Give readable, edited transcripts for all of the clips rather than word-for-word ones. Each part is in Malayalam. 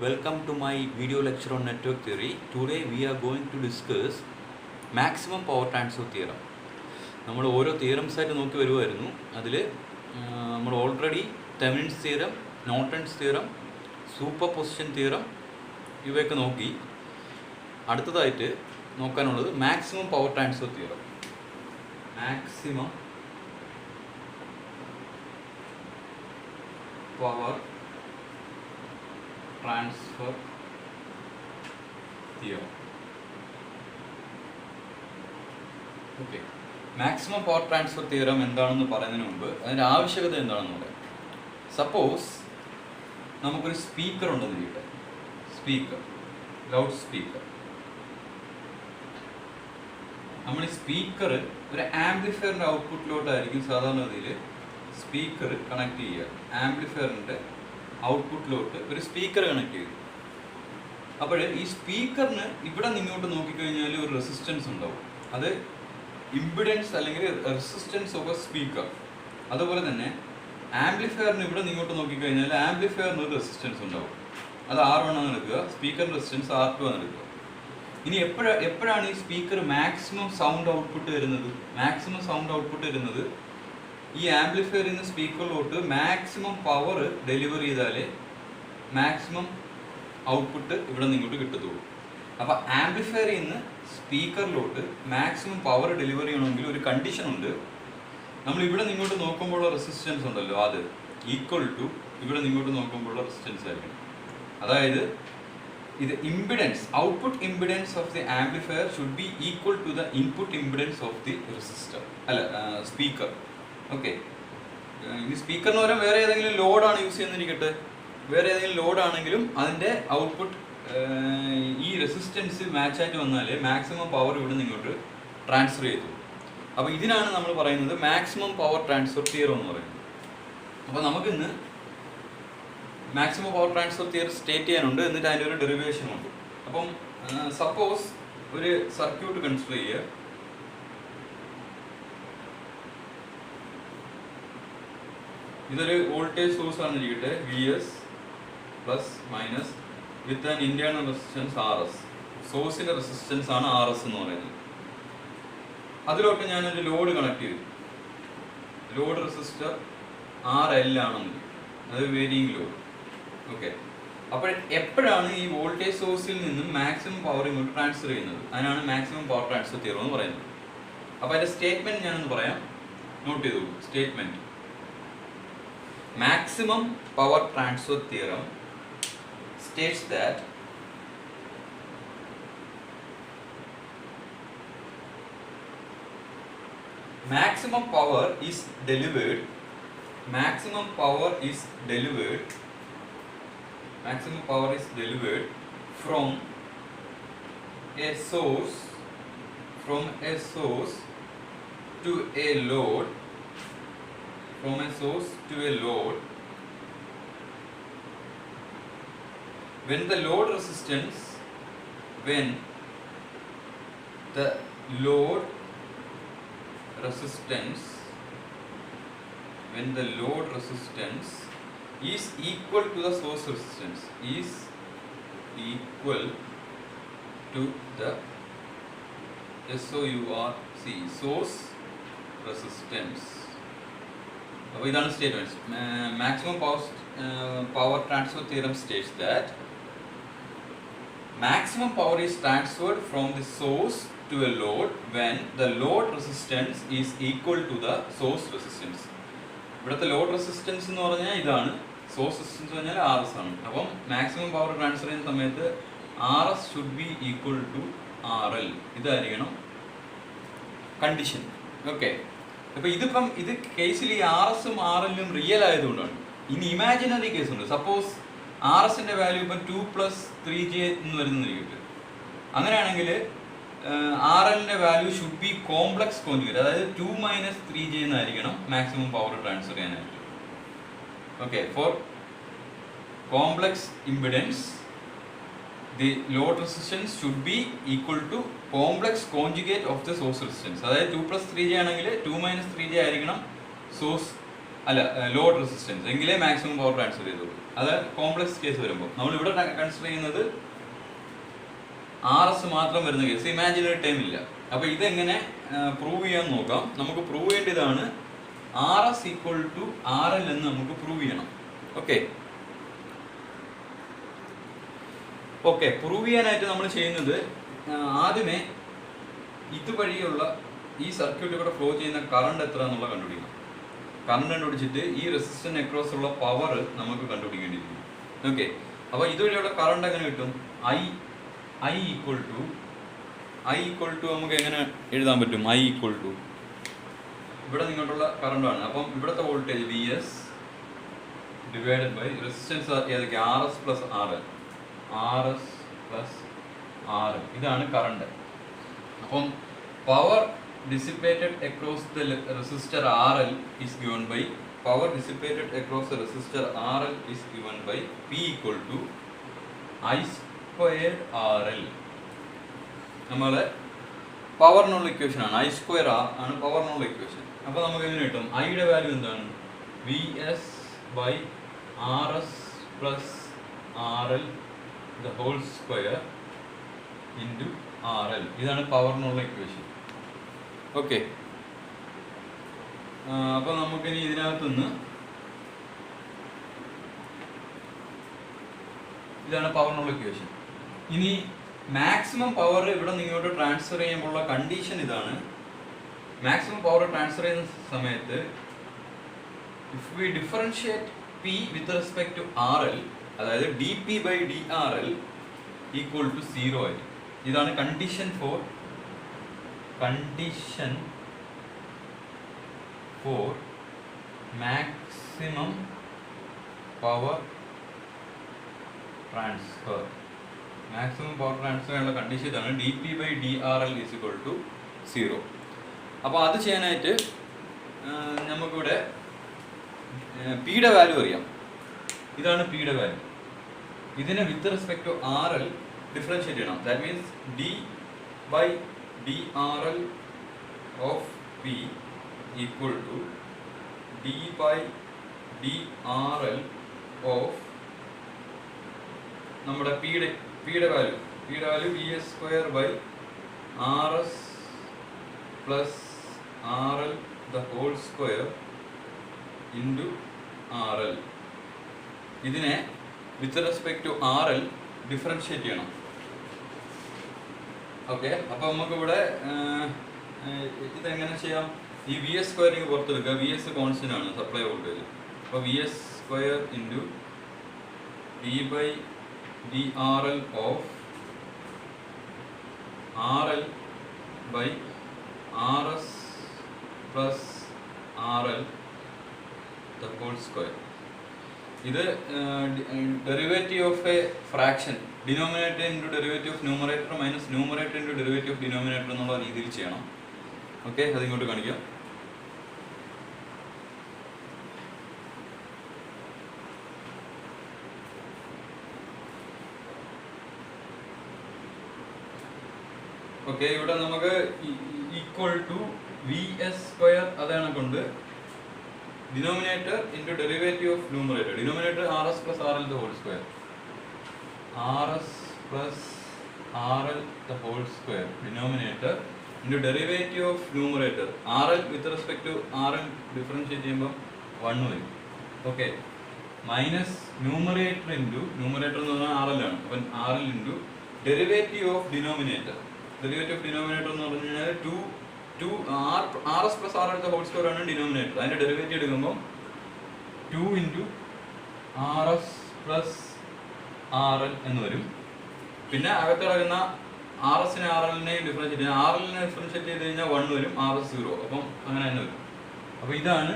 welcome to my video lecture on network theory. Today we are going to discuss maximum power transfer theorem. നമ്മൾ ഓരോ തിയറംസ് ആയിട്ട് നോക്കി വരുമായിരുന്നു. അതിൽ നമ്മൾ already Thevenin's theorem, Norton's theorem, superposition theorem ഇവയൊക്കെ നോക്കി. അടുത്തതായിട്ട് നോക്കാനുള്ളത് maximum power transfer theorem. Maximum power transfer theorem. Okay, maximum power transfer theorem എന്താണെന്ന് പറയുന്നതിന് മുമ്പ് അതിൻ്റെ ആവശ്യകത എന്താണെന്ന് പറയാം. സപ്പോസ് നമുക്കൊരു സ്പീക്കർ ഉണ്ടെന്ന് ഇരിക്കട്ടെ, സ്പീക്കർ, ലൗഡ് സ്പീക്കർ. നമ്മൾ ഈ സ്പീക്കർ ഒരു ആംപ്ലിഫയറിൻ്റെ ഔട്ട്പുട്ടിലോട്ടായിരിക്കും സാധാരണഗതിയിൽ സ്പീക്കർ കണക്ട് ചെയ്യുക. ആംപ്ലിഫയറിൻ്റെ ഔട്ട്പുട്ടിലോട്ട് ഒരു സ്പീക്കർ കണക്ട് ചെയ്തു. അപ്പോൾ ഈ സ്പീക്കറിന് ഇവിടെ നിങ്ങോട്ട് നോക്കിക്കഴിഞ്ഞാൽ ഒരു റെസിസ്റ്റൻസ് ഉണ്ടാവും. അത് ഇമ്പിഡൻസ് അല്ലെങ്കിൽ റെസിസ്റ്റൻസ് ഓഫ് എ സ്പീക്കർ. അതുപോലെ തന്നെ ആംപ്ലിഫയറിന് ഇവിടെ നിങ്ങോട്ട് നോക്കിക്കഴിഞ്ഞാൽ ആംപ്ലിഫയറിന് ഒരു റെസിസ്റ്റൻസ് ഉണ്ടാവും. അത് R1 ആണ് എടുക്കുക, സ്പീക്കറിൻ്റെ റെസിസ്റ്റൻസ് R2 ആണ് എടുക്കുക. ഇനി എപ്പോഴാണ് ഈ സ്പീക്കർ മാക്സിമം സൗണ്ട് ഔട്ട്പുട്ട് വരുന്നത്? മാക്സിമം സൗണ്ട് ഔട്ട്പുട്ട് വരുന്നത് ഈ ആംപ്ലിഫയറിൽ നിന്ന് സ്പീക്കറിലോട്ട് മാക്സിമം പവർ ഡെലിവറി ചെയ്താലേ മാക്സിമം ഔട്ട്പുട്ട് ഇവിടെ നിങ്ങോട്ട് കിട്ടത്തുള്ളൂ. അപ്പോൾ ആംപ്ലിഫയറിൽ നിന്ന് സ്പീക്കറിലോട്ട് മാക്സിമം പവർ ഡെലിവറി ചെയ്യണമെങ്കിൽ ഒരു കണ്ടീഷൻ ഉണ്ട്. നമ്മൾ ഇവിടെ നിങ്ങോട്ട് നോക്കുമ്പോഴുള്ള റെസിസ്റ്റൻസ് ഉണ്ടല്ലോ, അത് ഈക്വൽ ടു ഇവിടെ നിങ്ങോട്ട് നോക്കുമ്പോഴുള്ള റെസിസ്റ്റൻസ് ആയിരിക്കണം. അതായത് ഇത് impedance, output impedance of the amplifier should be equal to the input impedance of the resistor, speaker. Okay, ഇനി സ്പീക്കറിന് പകരം വേറെ ഏതെങ്കിലും ലോഡാണ് യൂസ് ചെയ്യുന്നിരിക്കട്ടെ, വേറെ ഏതെങ്കിലും ലോഡാണെങ്കിലും അതിൻ്റെ ഔട്ട്പുട്ട് ഈ റെസിസ്റ്റൻസ് മാച്ച് ആയിട്ട് വന്നാൽ മാക്സിമം പവർ ഇവിടെ നിങ്ങോട്ട് ട്രാൻസ്ഫർ ചെയ്തു. അപ്പോൾ ഇതിനാണ് നമ്മൾ പറയുന്നത് മാക്സിമം പവർ ട്രാൻസ്ഫർ തിയറം എന്ന് പറയുന്നത്. അപ്പോൾ നമുക്കിന്ന് മാക്സിമം പവർ ട്രാൻസ്ഫർ തിയർ സ്റ്റേറ്റ് ചെയ്യാനുണ്ട്, എന്നിട്ട് അതിൻ്റെ ഒരു ഡെറിവേഷൻ ഉണ്ട്. അപ്പം സപ്പോസ് ഒരു സർക്യൂട്ട് കൺസിഡർ ചെയ്യുക. ഇതൊരു വോൾട്ടേജ് സോഴ്സ് ആണെന്നിരിക്കട്ടെ, VS plus minus with an internal resistance RS. സോഴ്സിന്റെ റെസിസ്റ്റൻസ് ആണ് RS എന്ന് പറയുന്നത്. അതിലോട്ട് ഞാനൊരു ലോഡ് കണക്ട് ചെയ്തു. ലോഡ് റെസിസ്റ്റർ RL ആണെന്ന്, അത് വേരിയിങ് ലോഡ്. ഓക്കെ, അപ്പോൾ എപ്പോഴാണ് ഈ വോൾട്ടേജ് സോഴ്സിൽ നിന്നും മാക്സിമം പവർ ഇങ്ങോട്ട് ട്രാൻസ്ഫർ ചെയ്യുന്നത്? അതിനാണ് മാക്സിമം പവർ ട്രാൻസ്ഫർ തിയറം എന്ന് പറയുന്നത്. അപ്പോൾ അതിന്റെ സ്റ്റേറ്റ്മെന്റ് ഞാനൊന്ന് പറയാം, നോട്ട് ചെയ്തോളൂ. Statement: maximum power transfer theorem states that maximum power is delivered from a source to a load, when the load resistance is equal to the source resistance, source resistance. അപ്പോൾ ഇതാണ് statements. Maximum power transfer theorem States that maximum power is transferred from the source to a load when the load resistance is equal to the source resistance. ഇവിടുത്തെ ലോഡ് റെസിസ്റ്റൻസ് എന്ന് പറഞ്ഞാൽ ഇതാണ്, സോഴ്സ് റെസിസ്റ്റൻസ് പറഞ്ഞാൽ RS ആണ്. അപ്പം മാക്സിമം പവർ ട്രാൻസ്ഫർ ചെയ്യുന്ന സമയത്ത് RS should be equal to RL. ഇതായിരിക്കണം കണ്ടീഷൻ. ഓക്കെ, അപ്പോൾ ഇത് കേസിൽ ഈ RSഉം RLഉം റിയൽ ആയതുകൊണ്ടാണ്. ഇനി ഇമാജിനറി കേസ് ഉണ്ട്. സപ്പോസ് RSന്റെ വാല്യൂ ഇപ്പം 2 + 3j എന്ന് വരുന്നിരിക്കട്ടെ. അങ്ങനെയാണെങ്കിൽ RLന്റെ value should be complex conjugate, അതായത് 2 - 3j എന്നായിരിക്കണം മാക്സിമം പവർ ട്രാൻസ്ഫർ ചെയ്യാനായിട്ട്. Okay, for complex impedance the load resistance should be equal to complex conjugate of the source resistance. അതായത് 2 + 3j ആണെങ്കിൽ 2 - 3j ആയിരിക്കണം സോഴ്സ് അല്ല ലോഡ് റെസിസ്റ്റൻസ് എങ്കിലേ മാക്സിമം പവർ ട്രാൻസ്ഫർ ചെയ്തുള്ളൂ. അത് കോംപ്ലക്സ് കേസ് വരുമ്പോൾ നമ്മൾ ഇവിടെ കൺസിഡർ ചെയ്യുന്നത് RS മാത്രം വരുന്ന കേസ്, ഇമാജിനറി ടൈം ഇല്ല. അപ്പോൾ ഇതെങ്ങനെ പ്രൂവ് ചെയ്യാൻ നോക്കാം. നമുക്ക് പ്രൂവ് ചെയ്യേണ്ടതാണ് RS ഈക്വൽ ടു RL എന്ന് നമുക്ക് പ്രൂവ് ചെയ്യണം. ഓക്കെ പ്രൂവ് ചെയ്യാനായിട്ട് നമ്മൾ ചെയ്യുന്നത് ആദ്യമേ ഇതുവഴിയുള്ള ഈ സർക്യൂട്ടിലൂടെ ഫ്ലോ ചെയ്യുന്ന കറണ്ട് എത്ര എന്നുള്ള കണ്ടുപിടിക്കണം. കറണ്ട് കണ്ടുപിടിച്ചിട്ട് ഈ റെസിസ്റ്റൻസ് അക്രോസ് ഉള്ള പവർ നമുക്ക് കണ്ടുപിടിക്കേണ്ടിയിരിക്കും. ഓക്കെ, അപ്പോൾ ഇതുവഴിയുള്ള കറണ്ട് എങ്ങനെ കിട്ടും? I ഈക്വൽ ടു നമുക്ക് എങ്ങനെ എഴുതാൻ പറ്റും? I ഈക്വൽ ടു ഇവിടെ നിങ്ങോട്ടുള്ള കറണ്ടാണ്. അപ്പം ഇവിടുത്തെ voltage VS divided by resistance ഏതൊക്കെ? RS plus RL. ഇതാണ് കറണ്ട്. അപ്പം power dissipated across the resistor RL is given by P equal to I squared RL. നമ്മളെ പവറിനുള്ള ഇക്വേഷൻ ആണ്. I square R ആണ് പവറിനുള്ള ഇക്വേഷൻ. അപ്പോൾ നമുക്ക് എങ്ങനെ കിട്ടും? ഐയുടെ വാല്യൂ എന്താണ്? VS by RS plus RL the whole square into RL. ഇതാണ് പവറിനുള്ള ഇക്വേഷൻ. ഓക്കെ, അപ്പോൾ നമുക്കിനി ഇതിനകത്തുനിന്ന് ഇതാണ് പവറിനുള്ള ഇക്വേഷൻ. ഇനി മാക്സിമം പവർ ഇവിടെ നിങ്ങോട്ട് ട്രാൻസ്ഫർ ചെയ്യുമ്പോഴുള്ള കണ്ടീഷൻ ഇതാണ്. മാക്സിമം പവർ ട്രാൻസ്ഫർ ചെയ്യുന്ന സമയത്ത് if we differentiate P with respect to RL, അതായത് dP by dRL equal to 0 ആയിരിക്കും. ഇതാണ് condition for maximum power transfer. Maximum power transfer ചെയ്യാനുള്ള കണ്ടീഷൻ ഇതാണ്, dP by dRL is equal to 0. അപ്പോൾ അത് ചെയ്യാനായിട്ട് നമുക്കിവിടെ പിയുടെ വാല്യൂ അറിയാം. ഇതാണ് പിയുടെ വാല്യൂ. ഇതിനെ with respect to RL differentiate ചെയ്യണം. That means d by dRL of P equal to d by dRL of നമ്മുടെ പിയുടെ value VS square by RS plus RL the whole square into RL. ഇതിനെ with respect to RL differentiate ചെയ്യണം. ഓക്കെ, അപ്പോൾ നമുക്കിവിടെ ഇതെങ്ങനെ ചെയ്യാം? ഈ VS സ്ക്വയറിങ് പുറത്തെടുക്കുക. VS കോൺസ്റ്റന്റ് ആണ്, സപ്ലൈ വോൾട്ടേജ്. അപ്പോൾ VS square into d by dRL of RL by RS plus RL the whole square. ഇത് derivative of A fraction, denominator into derivative of numerator minus numerator into derivative of denominator എന്നുള്ള രീതിയിൽ ചെയ്യണം. ഓക്കെ, അതിങ്ങോട്ട് കാണിക്കാം. ഓക്കെ, ഇവിടെ നമുക്ക് ഈക്വൽ ടു VS സ്ക്വയർ അതാണ് കൊണ്ട് denominator into derivative of numerator. Denominator RS plus RL the whole square. RS plus RL the whole square. Denominator into derivative of numerator. RL with respect to RL differentiate ചെയ്യുമ്പോൾ 1 വരും. Okay, minus numerator into numerator എന്ന് പറഞ്ഞാൽ RL ആണ്. അപ്പം RL into derivative of denominator. Derivative of denominator എന്ന് പറഞ്ഞു കഴിഞ്ഞാൽ RS plus RL the whole square ആണ് ഡിനോമിനേറ്റർ. അതിൻ്റെ ഡെറിവേറ്റീവ് എടുക്കുമ്പോൾ 2 ഇൻറ്റു RS പ്ലസ് RL എന്ന് വരും. പിന്നെ അകത്ത് കിടക്കുന്ന RSനെ RLനെ ഡിഫറൻഷിയേറ്റ് ചെയ്ത് RLനെ ഡിഫറൻഷിയേറ്റ് ചെയ്ത് കഴിഞ്ഞാൽ 1 വരും, RS 0. അപ്പം അങ്ങനെ തന്നെ വരും. അപ്പോൾ ഇതാണ്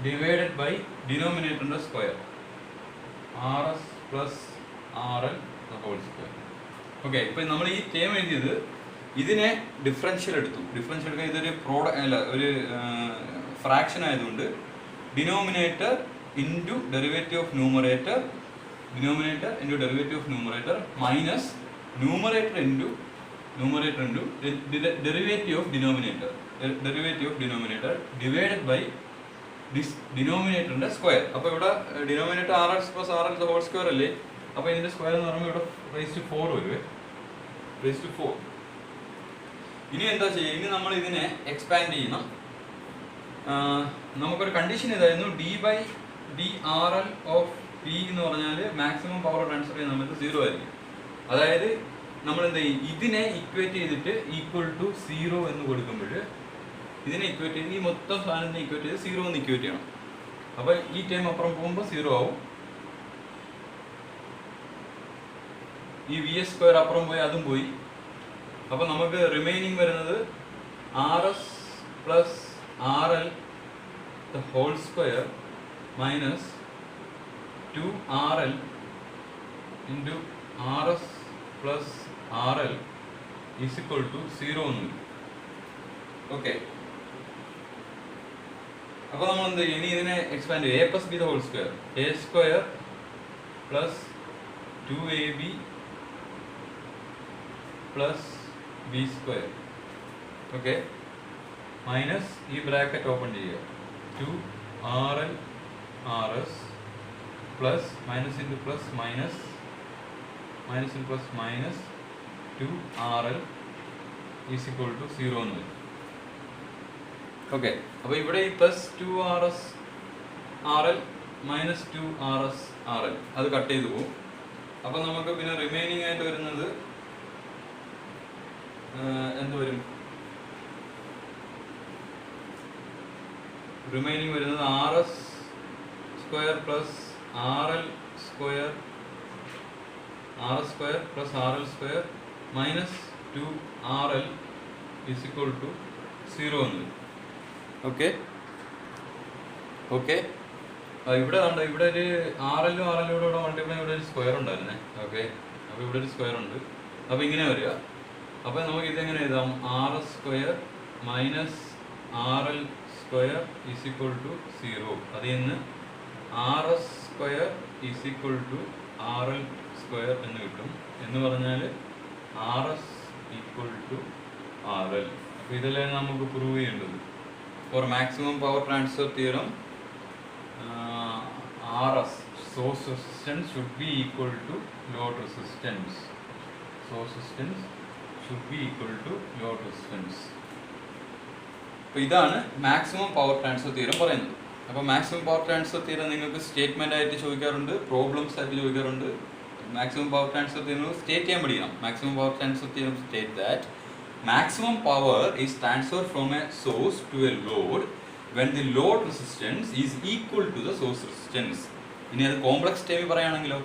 ഡിവൈഡഡ് ബൈ ഡിനോമിനേറ്ററിൻ്റെ square, RS plus RL the whole square. Okay, ഇപ്പം നമ്മൾ ഈ ടേം എഴുതിയത് ഇതിനെ ഡിഫറൻഷ്യൽ എടുത്തു. ഡിഫറൻഷ്യൽ എടുക്കാൻ ഇതൊരു ഒരു ഫ്രാക്ഷൻ ആയതുകൊണ്ട് denominator into derivative of numerator, denominator into derivative of numerator minus numerator into derivative of denominator divided by ഡിനോമിനേറ്ററിന്റെ സ്ക്വയർ. അപ്പോൾ ഇവിടെ denominator RX + RL whole square അല്ലേ, അപ്പോൾ ഇതിന്റെ സ്ക്വയർ എന്ന് പറയുമ്പോൾ ഇവിടെ ⁴ വരുവേ, ⁴. ഇനി എന്താ ചെയ്യുക, ഇനി നമ്മൾ ഇതിനെ എക്സ്പാൻഡ് ചെയ്യണം. നമുക്കൊരു കണ്ടീഷൻ ഇതായിരുന്നു, d/dRL ഓഫ് P എന്ന് പറഞ്ഞാൽ മാക്സിമം പവർ ട്രാൻസ്ഫർ ചെയ്യുന്ന സമയത്ത് 0 ആയിരിക്കും. അതായത് നമ്മൾ എന്ത് ചെയ്യും, ഇതിനെ ഇക്വേറ്റ് ചെയ്തിട്ട് =0 എന്ന് കൊടുക്കുമ്പോൾ ഇതിനെ ഇക്വേറ്റ് ചെയ്ത് ഈ മൊത്തം സാധനത്തിനെ ഇക്വേറ്റ് ചെയ്ത് 0 എന്ന് ഇക്വേറ്റ് ചെയ്യണം. അപ്പോൾ ഈ ടൈം അപ്പുറം പോകുമ്പോൾ 0 ആവും, ഈ VS² അപ്പുറം പോയി അതും പോയി. അപ്പോൾ നമുക്ക് റിമൈനിങ് വരുന്നത് RS + RL whole square minus 2RL × RS + RL = 0 എന്ന് വരും. ഓക്കെ, അപ്പോൾ നമ്മൾ എന്ത് ചെയ്യും, ഇനി ഇതിനെ എക്സ്പാൻഡ് ചെയ്യും. A + B whole square, A² + 2AB + B². Okay, minus ഈ ബ്രാക്കറ്റ് ഓപ്പൺ ചെയ്യുക, 2RL RS plus minus into plus minus minus into plus minus 2RL = 0 എന്ന് വരും. ഓക്കെ, അപ്പോൾ ഇവിടെ ഈ plus 2RS RL minus 2RS RL അത് കട്ട് ചെയ്ത് പോകും. അപ്പോൾ നമുക്ക് പിന്നെ റിമൈനിങ് ആയിട്ട് വരുന്നത് എന്ത് വരും, റിമൈനിങ് വരുന്നത് RS² + RL² + RL² minus 2RL = 0 എന്ന് വരും. ഓക്കെ, ഇവിടെ ഉണ്ട്, ഇവിടെ ഒരു RL ഉം RL കൂടെ മൾട്ടിപ്ലൈ ഇവിടെ ഒരു സ്ക്വയർ ഉണ്ടായിരുന്നേ. ഓക്കെ, അപ്പോൾ ഇവിടെ ഒരു സ്ക്വയർ ഉണ്ട്. അപ്പോൾ ഇങ്ങനെ വരിക. അപ്പോൾ നമുക്ക് ഇതെങ്ങനെ എഴുതാം, RS² മൈനസ് RL² = 0. അതിൽ നിന്ന് RS² = RL² എന്ന് കിട്ടും. എന്ന് പറഞ്ഞാൽ RS = RL. അപ്പോൾ ഇതെല്ലാം നമുക്ക് പ്രൂവ് ചെയ്യേണ്ടത്. For maximum power transfer theorem, RS source resistance should be equal to load resistance. Source resistance should be equal to load resistance. അപ്പോൾ ഇതാണ് മാക്സിമം പവർ ട്രാൻസ്ഫർ തിയറം പറയുന്നത്. അപ്പോൾ മാക്സിമം പവർ ട്രാൻസ്ഫർ തിയറം നിങ്ങൾക്ക് സ്റ്റേറ്റ്മെന്റ് ആയിട്ട് ചോദിക്കാറുണ്ട്, പ്രോബ്ലംസ് ആയിട്ട് ചോദിക്കാറുണ്ട്. Maximum power transfer theorem state ചെയ്യാൻ പഠിക്കണം. Maximum power transfer theorem state that maximum power is transferred from a source to a load when the load resistance is equal to the source resistance. ഇനി അത് കോംപ്ലക്സ് ടൈമിൽ പറയുകയാണെങ്കിലോ,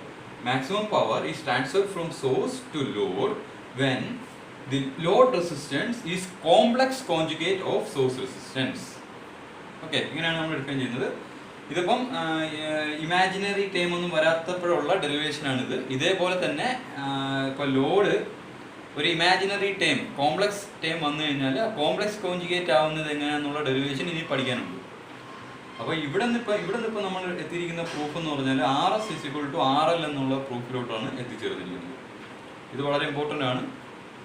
maximum power is transferred from source to load when the load resistance is complex conjugate of source resistance. Okay, ഇങ്ങനെയാണ് നമ്മൾ എടുക്കാൻ ചെയ്യുന്നത്. ഇതിപ്പം ഇമാജിനറി ടൈം ഒന്നും വരാത്തപ്പോഴുള്ള ഡെറിവേഷനാണിത്. ഇതേപോലെ തന്നെ ഇപ്പോൾ ലോഡ് ഒരു ഇമാജിനറി ടൈം, കോംപ്ലക്സ് ടൈം വന്നു കഴിഞ്ഞാൽ കോംപ്ലക്സ് കോഞ്ചുഗേറ്റ് ആവുന്നത് എങ്ങനെയാണെന്നുള്ള ഡെറിവേഷൻ ഇനി പഠിക്കാനുണ്ട്. അപ്പോൾ ഇവിടെ നിന്ന് നമ്മൾ എത്തിയിരിക്കുന്ന പ്രൂഫ് എന്ന് പറഞ്ഞാൽ RS = RL എന്നുള്ള പ്രൂഫിലോട്ടാണ് എത്തിച്ചേർന്നിരിക്കുന്നത്. ഇത് വളരെ ഇമ്പോർട്ടൻ്റ് ആണ്.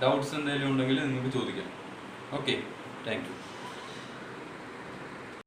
ഡൗട്ട്സ് എന്തെങ്കിലും ഉണ്ടെങ്കിൽ നിങ്ങൾക്ക് ചോദിക്കാം. Okay, thank you.